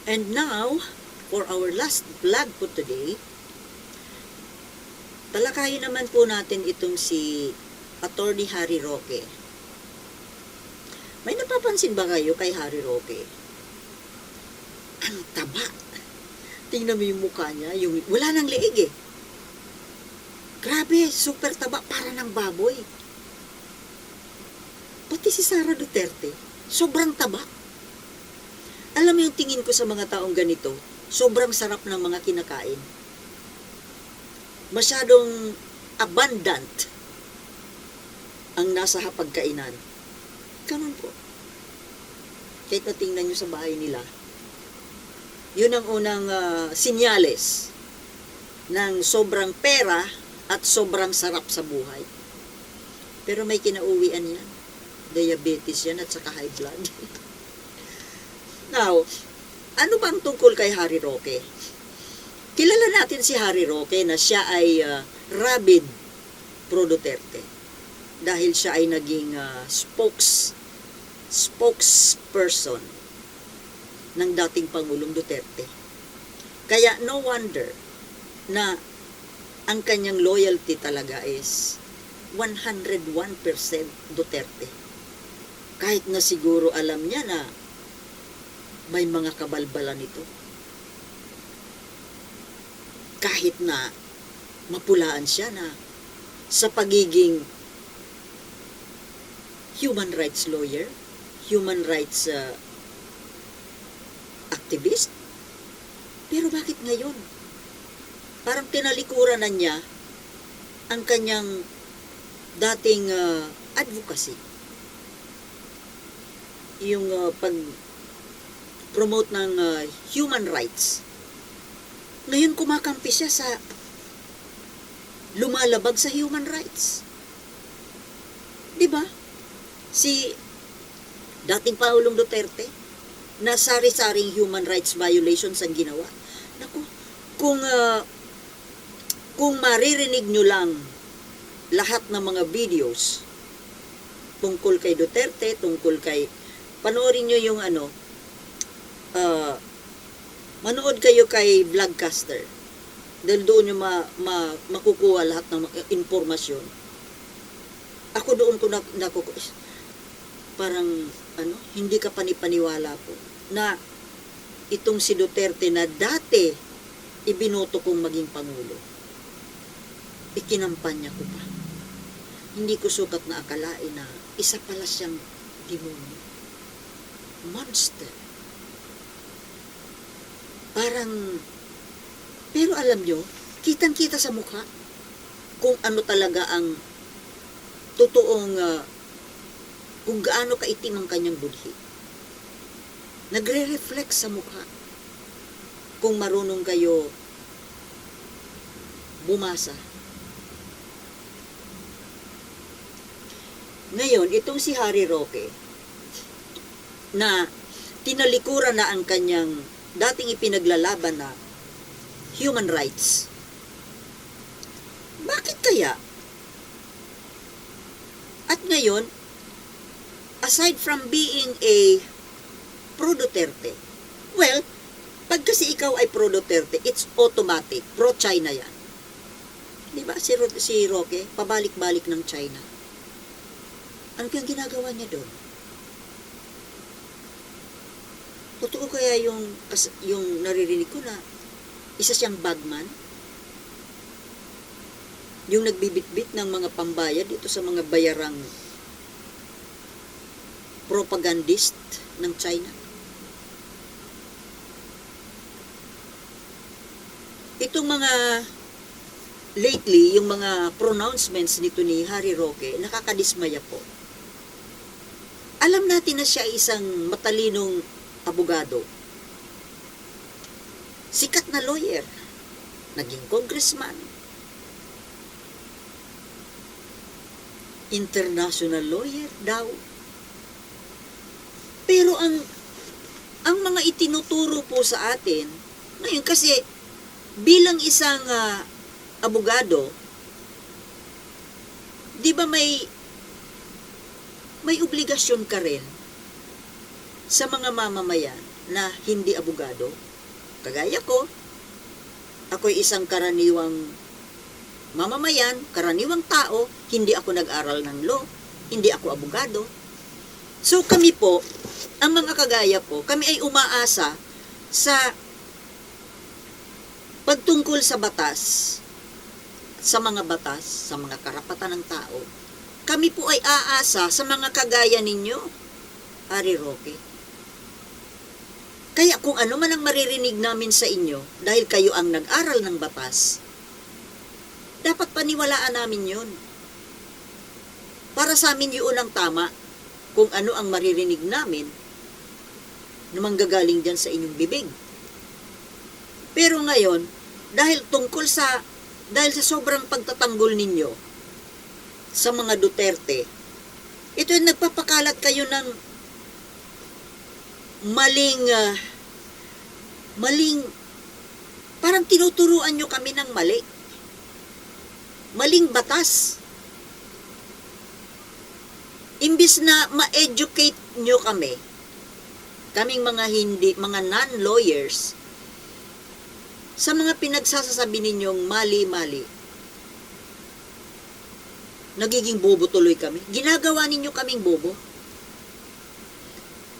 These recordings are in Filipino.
And now, for our last vlog po today, talakayin naman po natin itong si Attorney Harry Roque. May napapansin ba kayo kay Harry Roque? Ang taba. Tingnan mo yung mukha niya, yung wala nang leeg eh. Grabe, super taba, para ng baboy. Pati si Sara Duterte, sobrang taba. Alam mo yung tingin ko sa mga taong ganito, sobrang sarap ng mga kinakain. Masyadong abundant ang nasa hapagkainan. Ganun po. Kahit na tingnan nyo sa bahay nila, yun ang unang sinyales ng sobrang pera at sobrang sarap sa buhay. Pero may kinauwian yan. Diabetes yan at saka high blood. Now, ano bang tungkol kay Harry Roque? Kilala natin si Harry Roque na siya ay rabid pro Duterte. Dahil siya ay naging spokesperson ng dating Pangulong Duterte. Kaya no wonder na ang kanyang loyalty talaga is 101% Duterte. Kahit na siguro alam niya na may mga kabalbalan ito. Kahit na mapulaan siya na sa pagiging human rights lawyer, human rights activist. Pero bakit ngayon? Parang tinalikuran na niya ang kanyang dating advocacy. Yung pag-promote ng human rights. Ngayon kumakampi siya sa lumalabag sa human rights. Diba? Si dating Pangulong Duterte na sari-saring human rights violations ang ginawa. Naku, kung maririnig nyo lang lahat ng mga videos tungkol kay Duterte, tungkol kay, panoorin nyo yung manood kayo kay Vlogcaster. Dahil doon nyo makukuha lahat ng informasyon. Ako doon ko parang hindi ka panipaniwala po na itong si Duterte na dati ibinoto kong maging Pangulo, ikinampanya ko pa. Hindi ko sukat na akalain na isa pala siyang demonyo. Monster. Pero alam nyo, kitang-kita sa mukha kung ano talaga ang totoong, kung gaano kaitim ang kanyang budhi. Nagre-reflect sa mukha kung marunong kayo bumasa. Ngayon, itong si Harry Roque, na tinalikuran na ang kanyang dating ipinaglalaban na human rights. Bakit kaya? At ngayon, aside from being a pro-Duterte, well, pag kasi ikaw ay pro-Duterte, it's automatic. Pro-China yan. Diba? Si Roque, pabalik-balik ng China. Ano kayang ginagawa niya doon? Totoo kaya yung naririnig ko na isa siyang bagman? Yung nagbibitbit ng mga pambayad dito sa mga bayarang propagandist ng China? Itong mga lately, yung mga pronouncements nito ni Harry Roque, nakakadismaya po. Alam natin na siya isang matalinong abogado. Sikat na lawyer. Naging congressman. International lawyer daw. Pero ang mga itinuturo po sa atin, ngayon kasi bilang isang abogado, di ba may obligasyon ka rin sa mga mamamayan na hindi abogado. Kagaya ko, ako'y isang karaniwang mamamayan, karaniwang tao, hindi ako nag-aral ng law, hindi ako abogado. So kami po, ang mga kagaya po, kami ay umaasa sa pagtungkol sa batas, sa mga batas, sa mga karapatan ng tao. Kami po ay aasa sa mga kagaya ninyo, Hari Roque. Kaya kung ano man ang maririnig namin sa inyo, dahil kayo ang nag-aral ng batas, dapat paniwalaan namin yon. Para sa amin yun ang tama, kung ano ang maririnig namin na manggagaling dyan sa inyong bibig. Pero ngayon, dahil sa sobrang pagtatanggol ninyo sa mga Duterte, ito yung nagpapakalat kayo ng maling, parang tinuturuan nyo kami ng maling batas. Imbis na ma-educate nyo kaming mga non-lawyers, sa mga pinagsasasabi ninyong mali-mali, nagiging bobo tuloy kami. Ginagawa ninyo kaming bobo.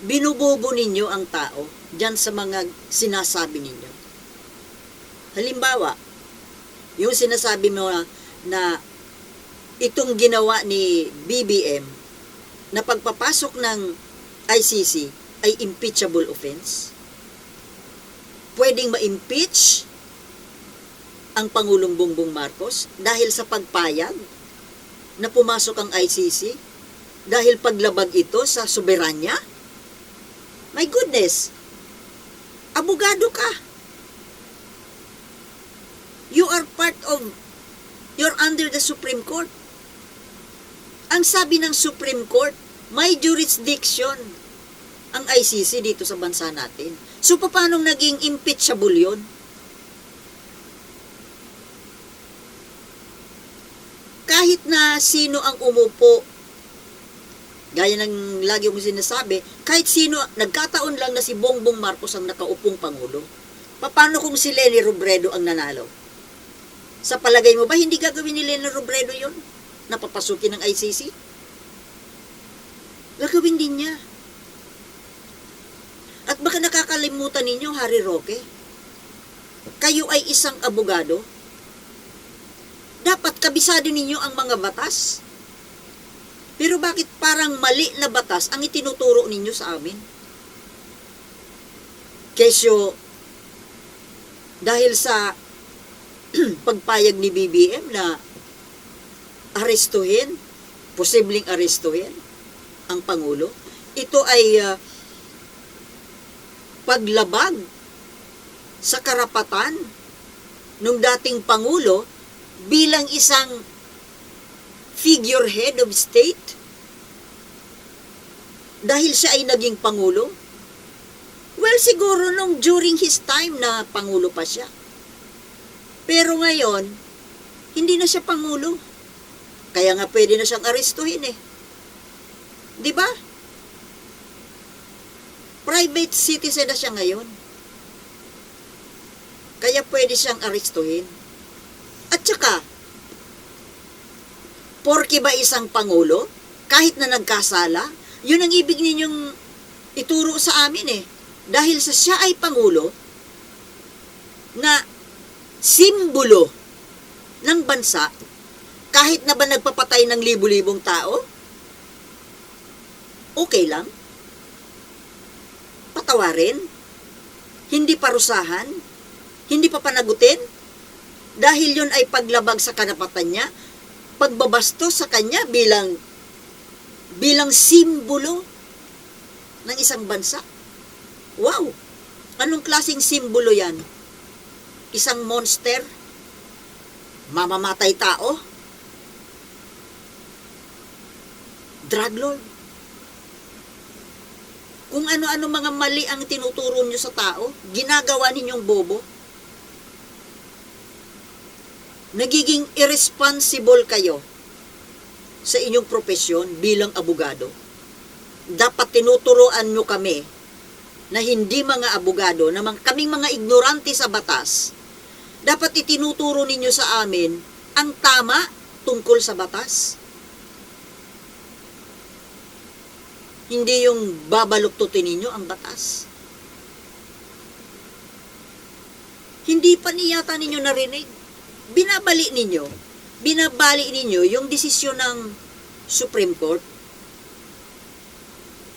Binubobo ninyo ang tao dyan sa mga sinasabi ninyo. Halimbawa, yung sinasabi mo na itong ginawa ni BBM na pagpapasok ng ICC ay impeachable offense. Pwedeng ma-impeach ang Pangulong Bongbong Marcos dahil sa pagpayag na pumasok ang ICC, dahil paglabag ito sa soberanya. My goodness, abogado ka. You're under the Supreme Court. Ang sabi ng Supreme Court, may jurisdiction ang ICC dito sa bansa natin. So, paano naging impeachable yun? Kahit na sino ang umupo, gaya ng lagi kong sinasabi, kahit sino, nagkataon lang na si Bongbong Marcos ang nakaupong Pangulo. Paano kung si Leni Robredo ang nanalo? Sa palagay mo ba, hindi gagawin ni Leni Robredo yun? Napapasukin ng ICC? Gagawin din niya. At baka nakakalimutan ninyo, Hari Roque, kayo ay isang abogado. Dapat kabisado ninyo ang mga batas. Pero bakit parang mali na batas ang itinuturo ninyo sa amin? Kesyo, dahil sa pagpayag ni BBM na arestuhin, posibleng arestuhin ang Pangulo, ito ay paglabag sa karapatan ng dating Pangulo bilang isang figurehead of state dahil siya ay naging Pangulo. Well, siguro during his time na Pangulo pa siya. Pero ngayon, hindi na siya Pangulo. Kaya nga pwede na siyang arestuhin eh. Di ba? Private citizen na siya ngayon. Kaya pwede siyang arestuhin. At saka, porke ba isang Pangulo, kahit na nagkasala, yun ang ibig ninyong ituro sa amin eh. Dahil sa siya ay Pangulo, na simbolo ng bansa, kahit na ba nagpapatay ng libu-libong tao, okay lang. Patawarin, hindi parusahan, hindi papanagutin, dahil yun ay paglabag sa karapatan niya, pagbabastos sa kanya bilang simbolo ng isang bansa. Wow! Anong klaseng simbolo yan? Isang monster? Mamamatay tao? Drug lord? Kung ano-ano mga mali ang tinuturo nyo sa tao, ginagawa ninyong bobo. Nagiging irresponsible kayo sa inyong profesyon bilang abogado. Dapat tinuturoan nyo kami na hindi mga abogado, na kaming mga ignorante sa batas, dapat itinuturo ninyo sa amin ang tama tungkol sa batas. Hindi yung babaluktutin ninyo ang batas. Hindi pa niyata ninyo narinig. Binabali ninyo yung desisyon ng Supreme Court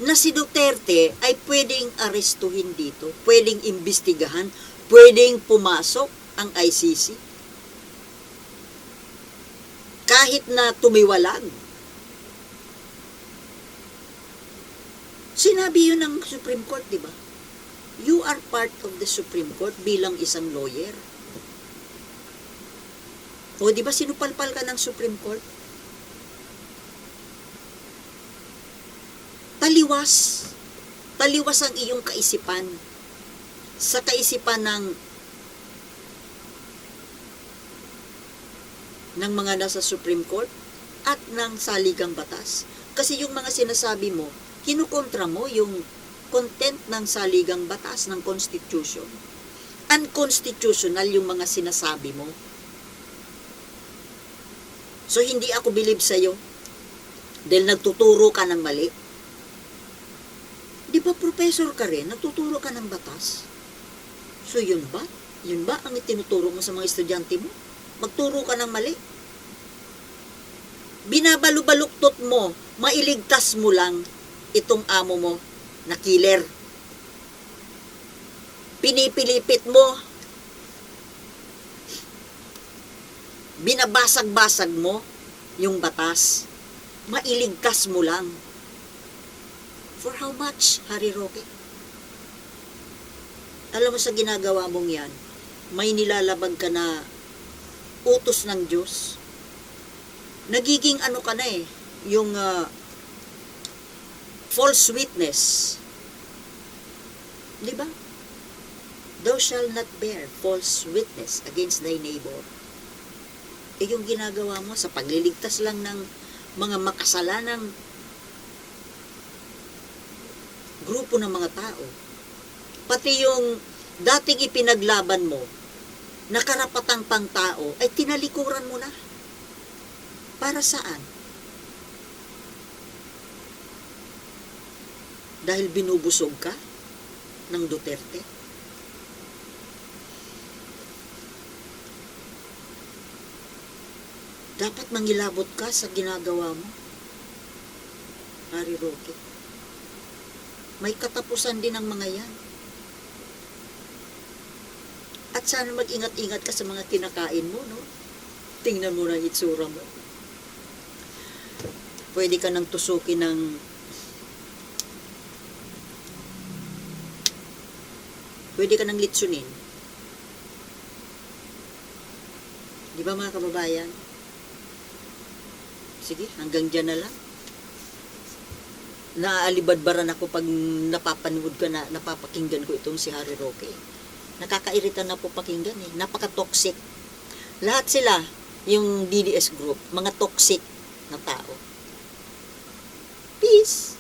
na si Duterte ay pwedeng arestuhin dito, pwedeng imbestigahan, pwedeng pumasok ang ICC. Kahit na tumiwalag. Sinabi yun ng Supreme Court, di ba? You are part of the Supreme Court bilang isang lawyer. O di ba sinupalpal ka ng Supreme Court? Taliwas ang iyong kaisipan sa kaisipan ng mga nasa Supreme Court at ng saligang batas. Kasi yung mga sinasabi mo, kinukontra mo yung content ng saligang batas ng Constitution. Unconstitutional yung mga sinasabi mo. So, hindi ako believe sa'yo dahil nagtuturo ka ng mali. Di ba professor ka rin? Nagtuturo ka ng batas. So, yun ba? Yun ba ang itinuturo mo sa mga estudyante mo? Magturo ka ng mali. Binabalubaluktot mo, mailigtas mo lang itong amo mo na killer. Pinipilipit mo, binabasag-basag mo yung batas. Mailigtas mo lang. For how much, Harry Roque? Alam mo sa ginagawa mong yan, may nilalabag ka na utos ng Diyos. Nagiging ano ka na yung false witness. Di ba? Thou shall not bear false witness against thy neighbor. Yung ginagawa mo sa pagliligtas lang ng mga makasalanang grupo ng mga tao. Pati yung dating ipinaglaban mo na karapatang pangtao ay tinalikuran mo na. Para saan? Dahil binubusog ka ng Duterte? Dapat mangilabot ka sa ginagawa mo, Harry Roque. May katapusan din ang mga yan. At sana mag-ingat-ingat ka sa mga kinakain mo, no? Tingnan mo na itsura mo. Pwede ka nang tusukin ng pwede ka nang litsunin. Di ba mga kababayan? Sige, hanggang dyan na lang. Naaalibadbaran ako pag napapanood ka na, napapakinggan ko itong si Harry Roque. Nakakairita na po pakinggan Napaka-toxic. Lahat sila, yung DDS group, mga toxic na tao. Peace!